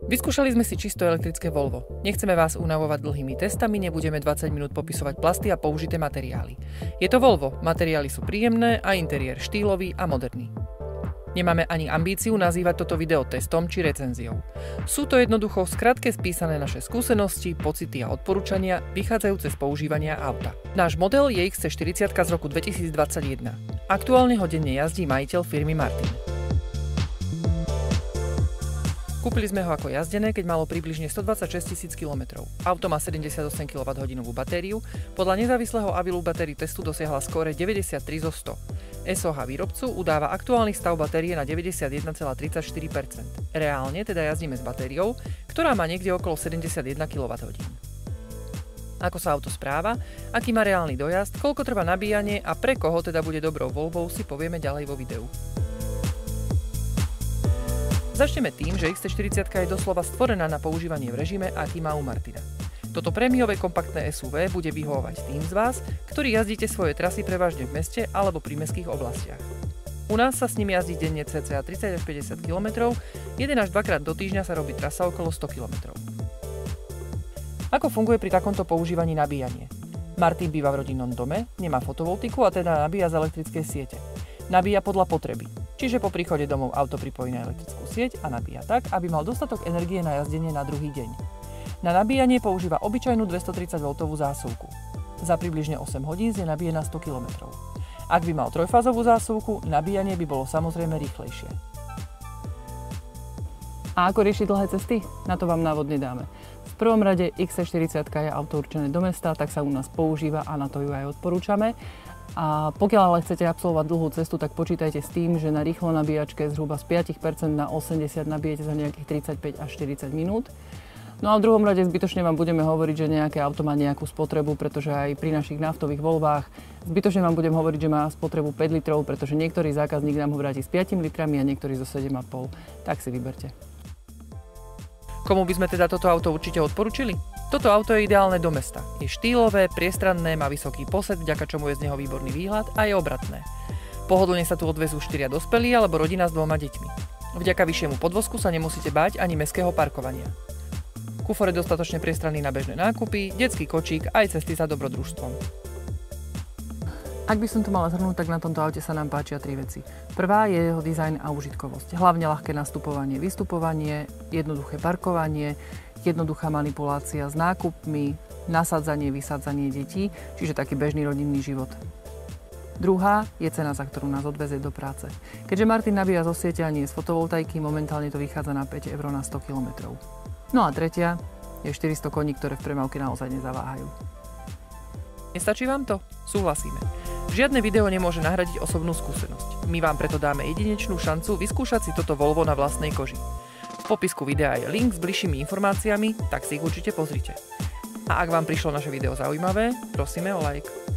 Vyskúšali sme si čisto elektrické Volvo. Nechceme vás unavovať dlhými testami, nebudeme 20 minút popisovať plasty a použité materiály. Je to Volvo, materiály sú príjemné a interiér štýlový a moderný. Nemáme ani ambíciu nazývať toto video testom či recenziou. Sú to jednoducho skrátke spísané naše skúsenosti, pocity a odporúčania vychádzajúce z používania auta. Náš model je XC40 z roku 2021. Aktuálne ho denne jazdí majiteľ firmy Martin. Kúpili sme ho ako jazdené, keď malo približne 126 000 km. Auto má 78 kWh batériu, podľa nezávislého Avilu battery testu dosiahla skóre 93 zo 100. SOH výrobcu udáva aktuálny stav batérie na 91,34%. Reálne teda jazdíme s batériou, ktorá má niekde okolo 71 kWh. Ako sa auto správa, aký má reálny dojazd, koľko trvá nabíjanie a pre koho teda bude dobrou voľbou, si povieme ďalej vo videu. Začneme tým, že XC40 je doslova stvorená na používanie v režime, aký má u Martina. Toto prémiové kompaktné SUV bude vyhovovať tým z vás, ktorí jazdíte svoje trasy prevažne v meste alebo pri mestských oblastiach. U nás sa s ním jazdí denne cca 30 až 50 km, 1 až 2 krát do týždňa sa robí trasa okolo 100 km. Ako funguje pri takomto používaní nabíjanie? Martin býva v rodinnom dome, nemá fotovoltiku a teda nabíja z elektrickej siete. Nabíja podľa potreby, čiže po príchode domov auto pripojí na elektrickú sieť a nabíja tak, aby mal dostatok energie na jazdenie na druhý deň. Na nabíjanie používa obyčajnú 230V zásuvku. Za približne 8 hodín je nabíje na 100 km. Ak by mal trojfázovú zásuvku, nabíjanie by bolo samozrejme rýchlejšie. A ako riešiť dlhé cesty? Na to vám návod nedáme. V prvom rade XC40 je auto určené do mesta, tak sa u nás používa a na to ju aj odporúčame. A pokiaľ ale chcete absolvovať dlhú cestu, tak počítajte s tým, že na rýchlo nabíjačke zhruba z 5% na 80 nabijete za nejakých 35 až 40 minút. No a v druhom rade zbytočne vám budeme hovoriť, že nejaké auto má nejakú spotrebu, pretože aj pri našich naftových Volvách zbytočne vám budem hovoriť, že má spotrebu 5 litrov, pretože niektorý zákazník nám ho vráti s 5 litrami a niektorý so 7,5. Tak si vyberte. Komu by sme teda toto auto určite odporúčili? Toto auto je ideálne do mesta. Je štýlové, priestranné, má vysoký posed, vďaka čomu je z neho výborný výhľad a je obratné. Pohodlne sa tu odvezú 4 dospelí alebo rodina s 2 deťmi. Vďaka vyššiemu podvozku sa nemusíte báť ani mestského parkovania. Kufor je dostatočne priestranný na bežné nákupy, detský kočík aj cesty za dobrodružstvom. Ak by som to mala zhrnúť, tak na tomto aute sa nám páčia 3 veci. Prvá je jeho dizajn a užitkovosť. Hlavne ľahké nastupovanie, vystupovanie, jednoduché parkovanie, jednoduchá manipulácia s nákupmi, nasádzanie, vysádzanie detí, čiže taký bežný rodinný život. Druhá je cena, za ktorú nás odvezie do práce. Keďže Martin nabíja zo siete a nie z fotovoltaiky, momentálne to vychádza na 5 € na 100 km. No a tretia je 400 koní, ktoré v premávke naozaj nezaváhajú. Nestačí vám to? Súhlasíme. Žiadne video nemôže nahradiť osobnú skúsenosť. My vám preto dáme jedinečnú šancu vyskúšať si toto Volvo na vlastnej koži. V popisku videa je link s bližšími informáciami, tak si ich určite pozrite. A ak vám prišlo naše video zaujímavé, prosíme o like.